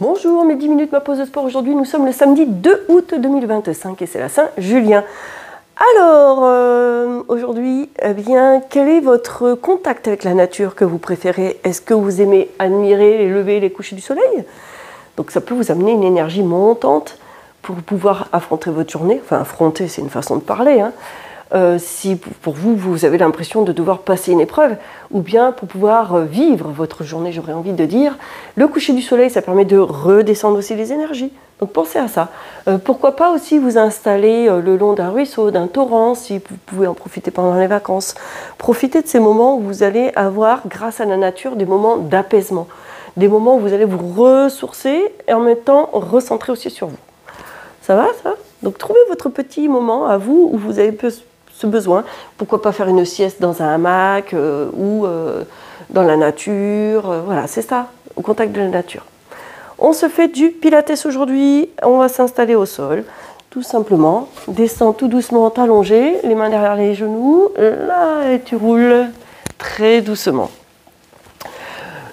Bonjour, mes 10 minutes ma pause de sport. Aujourd'hui, nous sommes le samedi 2 août 2025 et c'est la Saint-Julien. Alors, aujourd'hui, eh bien, quel est votre contact avec la nature que vous préférez? Est-ce que vous aimez admirer les levers et les couchers du soleil? Donc ça peut vous amener une énergie montante pour pouvoir affronter votre journée. Enfin, affronter, c'est une façon de parler, hein. Si pour vous, vous avez l'impression de devoir passer une épreuve, ou bien pour pouvoir vivre votre journée, j'aurais envie de dire. Le coucher du soleil, ça permet de redescendre aussi les énergies. Donc pensez à ça. Pourquoi pas aussi vous installer le long d'un ruisseau, d'un torrent, si vous pouvez en profiter pendant les vacances. Profitez de ces moments où vous allez avoir, grâce à la nature, des moments d'apaisement. Des moments où vous allez vous ressourcer et en même temps recentrer aussi sur vous. Ça va, ça? Donc trouvez votre petit moment à vous où vous avez ce besoin. Pourquoi pas faire une sieste dans un hamac ou dans la nature. Voilà, c'est ça, au contact de la nature. On se fait du pilates aujourd'hui. On va s'installer au sol, tout simplement. Descends tout doucement, allongé, les mains derrière les genoux. Là, et tu roules très doucement.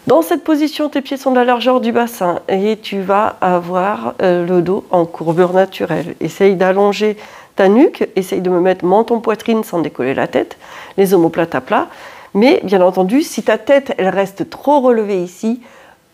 Dans cette position, tes pieds sont de la largeur du bassin et tu vas avoir le dos en courbure naturelle. Essaye d'allonger ta nuque, essaye de me mettre menton-poitrine sans décoller la tête, les omoplates à plat. Mais bien entendu, si ta tête elle reste trop relevée ici,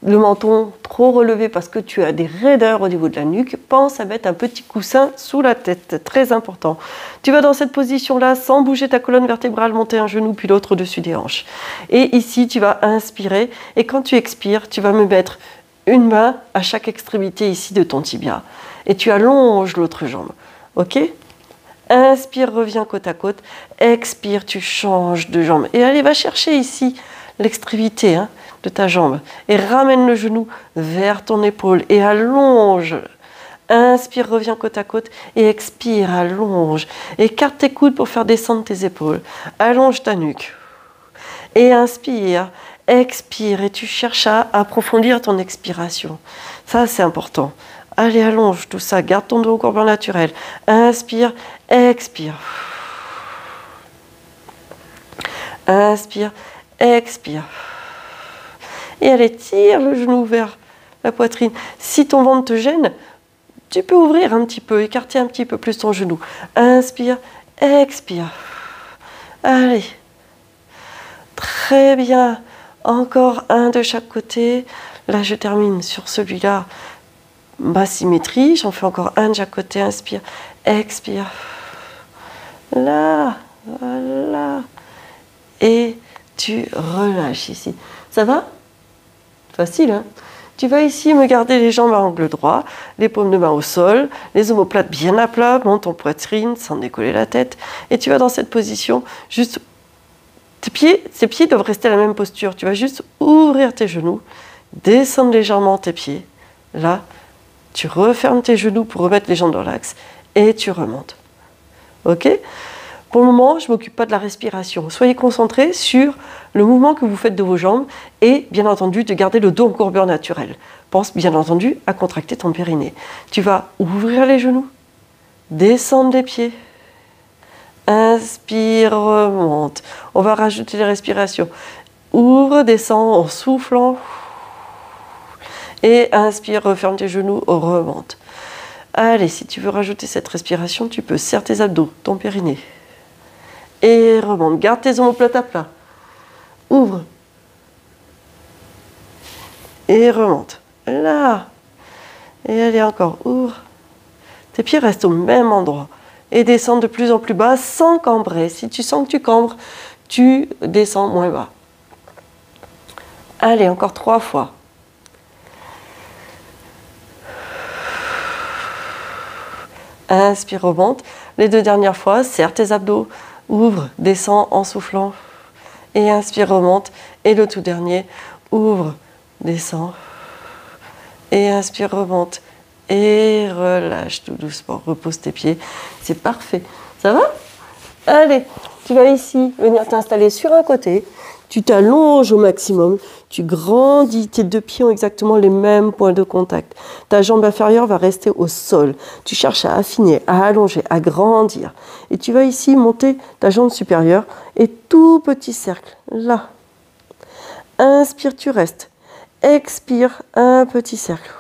le menton trop relevé parce que tu as des raideurs au niveau de la nuque, pense à mettre un petit coussin sous la tête, très important. Tu vas dans cette position-là sans bouger ta colonne vertébrale, monter un genou puis l'autre au-dessus des hanches. Et ici, tu vas inspirer et quand tu expires, tu vas me mettre une main à chaque extrémité ici de ton tibia. Et tu allonges l'autre jambe, ok ? Inspire, reviens côte à côte. Expire, tu changes de jambe. Et allez, va chercher ici l'extrémité de ta jambe. Et ramène le genou vers ton épaule et allonge. Inspire, reviens côte à côte. Et expire, allonge. Écarte tes coudes pour faire descendre tes épaules. Allonge ta nuque. Et inspire, expire. Et tu cherches à approfondir ton expiration. Ça, c'est important. Allez, allonge tout ça, garde ton dos en courbure naturelle. Inspire, expire. Inspire, expire. Et allez, tire le genou vers la poitrine. Si ton ventre te gêne, tu peux ouvrir un petit peu, écarter un petit peu plus ton genou. Inspire, expire. Allez. Très bien. Encore un de chaque côté. Là, je termine sur celui-là. Basse symétrie, j'en fais encore un de chaque côté, inspire, expire, là, voilà, et tu relâches ici. Ça va? Facile, hein? Tu vas ici me garder les jambes à angle droit, les paumes de main au sol, les omoplates bien à plat, monte ton poitrine sans décoller la tête, et tu vas dans cette position, juste, tes pieds doivent rester à la même posture, tu vas juste ouvrir tes genoux, descendre légèrement tes pieds, là, tu refermes tes genoux pour remettre les jambes dans l'axe et tu remontes. Ok? Pour le moment, je ne m'occupe pas de la respiration. Soyez concentrés sur le mouvement que vous faites de vos jambes et bien entendu de garder le dos en courbure naturelle. Pense bien entendu à contracter ton périnée. Tu vas ouvrir les genoux, descendre les pieds, inspire, remonte. On va rajouter les respirations. Ouvre, descend en soufflant. Et inspire, referme tes genoux, remonte. Allez, si tu veux rajouter cette respiration, tu peux serrer tes abdos, ton périnée. Et remonte. Garde tes omoplates à plat. Ouvre. Et remonte. Là. Et allez encore. Ouvre. Tes pieds restent au même endroit. Et descends de plus en plus bas sans cambrer. Si tu sens que tu cambres, tu descends moins bas. Allez, encore 3 fois. Inspire, remonte. Les 2 dernières fois, serre tes abdos, ouvre, descends en soufflant. Et inspire, remonte. Et le tout dernier, ouvre, descends. Et inspire, remonte. Et relâche tout doucement. Repose tes pieds. C'est parfait. Ça va? Allez, tu vas ici venir t'installer sur un côté. Tu t'allonges au maximum, tu grandis, tes 2 pieds ont exactement les mêmes points de contact. Ta jambe inférieure va rester au sol. Tu cherches à affiner, à allonger, à grandir. Et tu vas ici monter ta jambe supérieure et tout petit cercle, là. Inspire, tu restes. Expire, un petit cercle.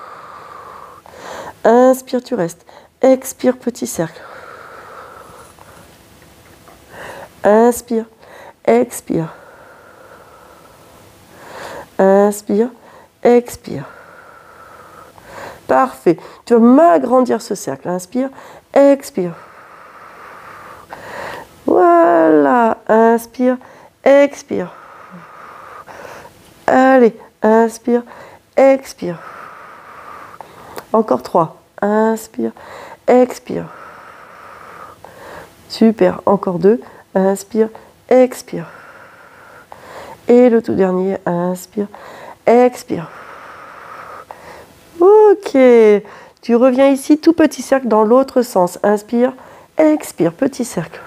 Inspire, tu restes. Expire, petit cercle. Inspire, expire. Inspire, expire. Parfait. Tu vas m'agrandir ce cercle. Inspire, expire. Voilà. Inspire, expire. Allez, inspire, expire. Encore 3. Inspire, expire. Super. Encore 2. Inspire, expire. Et le tout dernier, inspire, expire. Ok. Tu reviens ici, tout petit cercle dans l'autre sens. Inspire, expire, petit cercle.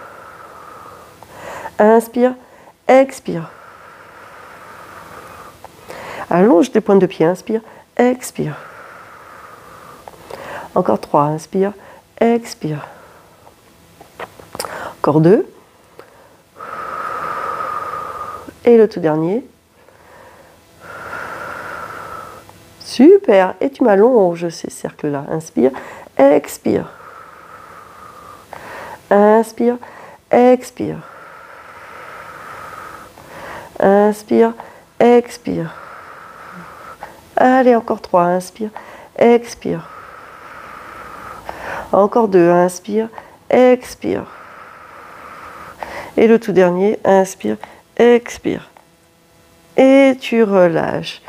Inspire, expire. Allonge tes pointes de pied. Inspire, expire. Encore 3. Inspire, expire. Encore 2. Et le tout dernier. Super. Et tu m'allonges ces cercles-là. Inspire, expire. Inspire, expire. Inspire, expire. Allez, encore 3. Inspire, expire. Encore 2. Inspire, expire. Et le tout dernier, inspire, expire. Et tu relâches.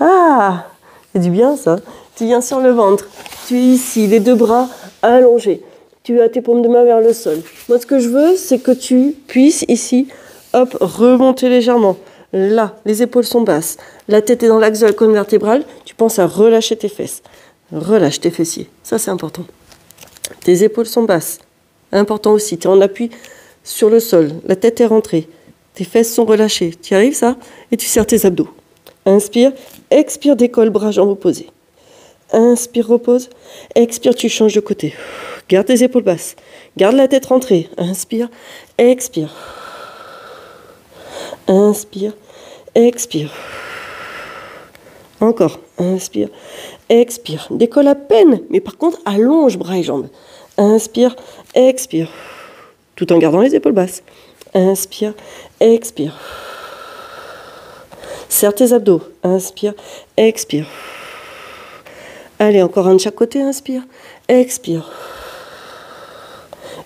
Ah, c'est du bien ça. Tu viens sur le ventre. Tu es ici, les deux bras allongés. Tu as tes paumes de main vers le sol. Moi, ce que je veux, c'est que tu puisses ici, hop, remonter légèrement. Là, les épaules sont basses. La tête est dans l'axe de la colonne vertébrale. Tu penses à relâcher tes fesses. Relâche tes fessiers. Ça, c'est important. Tes épaules sont basses. Important aussi. Tu es en appui sur le sol. La tête est rentrée. Tes fesses sont relâchées. Tu y arrives, ça? Et tu serres tes abdos. Inspire. Expire, décolle, bras, jambes opposées. Inspire, repose. Expire, tu changes de côté. Garde tes épaules basses. Garde la tête rentrée. Inspire. Expire. Inspire. Expire. Encore. Inspire. Expire. Décolle à peine. Mais par contre, allonge bras et jambes. Inspire. Expire. Tout en gardant les épaules basses. Inspire. Expire. Serre tes abdos. Inspire. Expire. Allez, encore un de chaque côté. Inspire. Expire.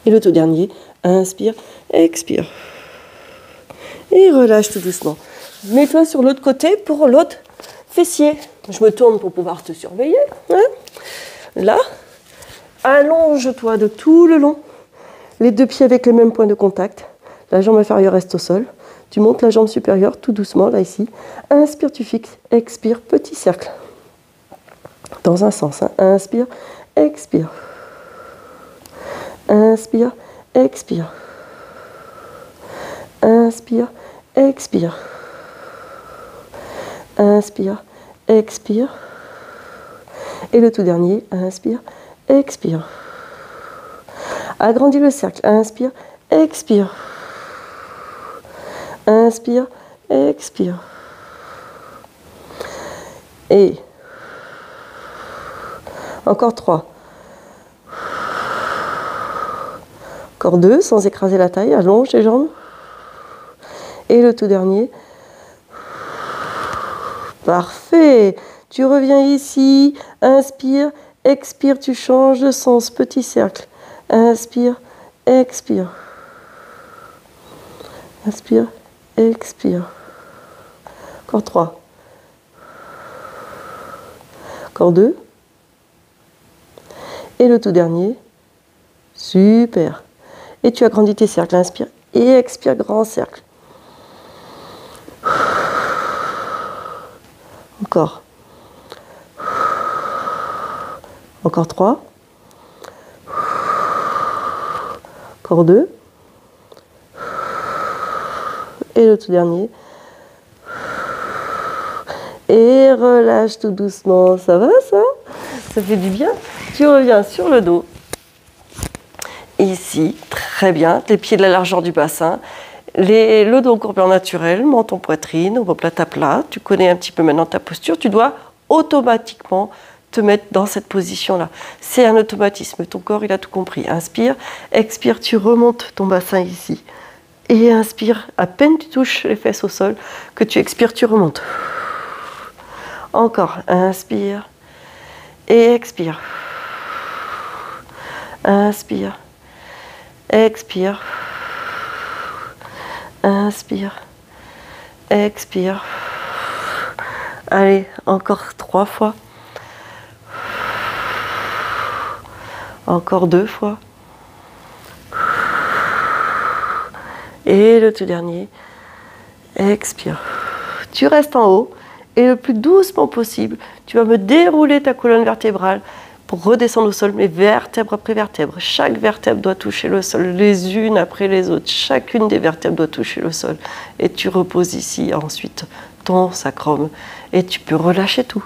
Et le tout dernier. Inspire. Expire. Et relâche tout doucement. Mets-toi sur l'autre côté pour l'autre fessier. Je me tourne pour pouvoir te surveiller. Hein? Là, allonge-toi de tout le long. Les deux pieds avec les mêmes points de contact. La jambe inférieure reste au sol. Tu montes la jambe supérieure tout doucement, là, ici. Inspire, tu fixes. Expire, petit cercle. Dans un sens. Hein. Inspire, expire. Inspire, expire. Inspire, expire. Inspire, expire. Et le tout dernier, inspire, expire. Agrandis le cercle. Inspire, expire. Inspire, expire. Et encore 3. Encore 2, sans écraser la taille. Allonge les jambes. Et le tout dernier. Parfait. Tu reviens ici. Inspire, expire, tu changes de sens. Petit cercle. Inspire, expire. Inspire, expire. Encore 3. Encore 2. Et le tout dernier. Super. Et tu agrandis tes cercles. Inspire et expire, grand cercle. Encore. Encore 3. Encore 2. Et le tout dernier. Et relâche tout doucement. Ça va, ça? Ça fait du bien. Tu reviens sur le dos. Ici, très bien. Les pieds de la largeur du bassin. Le dos courbé en naturel, menton poitrine, omoplate à plat. Tu connais un petit peu maintenant ta posture. Tu dois automatiquement te mettre dans cette position-là. C'est un automatisme. Ton corps, il a tout compris. Inspire, expire, tu remontes ton bassin ici. Et inspire, à peine tu touches les fesses au sol, que tu expires, tu remontes. Encore, inspire et expire. Inspire, expire. Inspire, expire. Allez, encore 3 fois. Encore 2 fois. Et le tout dernier, expire. Tu restes en haut et le plus doucement possible, tu vas me dérouler ta colonne vertébrale pour redescendre au sol, mais vertèbre après vertèbre. Chaque vertèbre doit toucher le sol, les unes après les autres. Chacune des vertèbres doit toucher le sol. Et tu reposes ici, ensuite, ton sacrum. Et tu peux relâcher tout.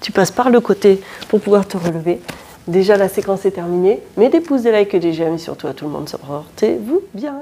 Tu passes par le côté pour pouvoir te relever. Déjà, la séquence est terminée. Mets des pouces, des likes et des j'aime, et surtout à tout le monde, portez-vous bien.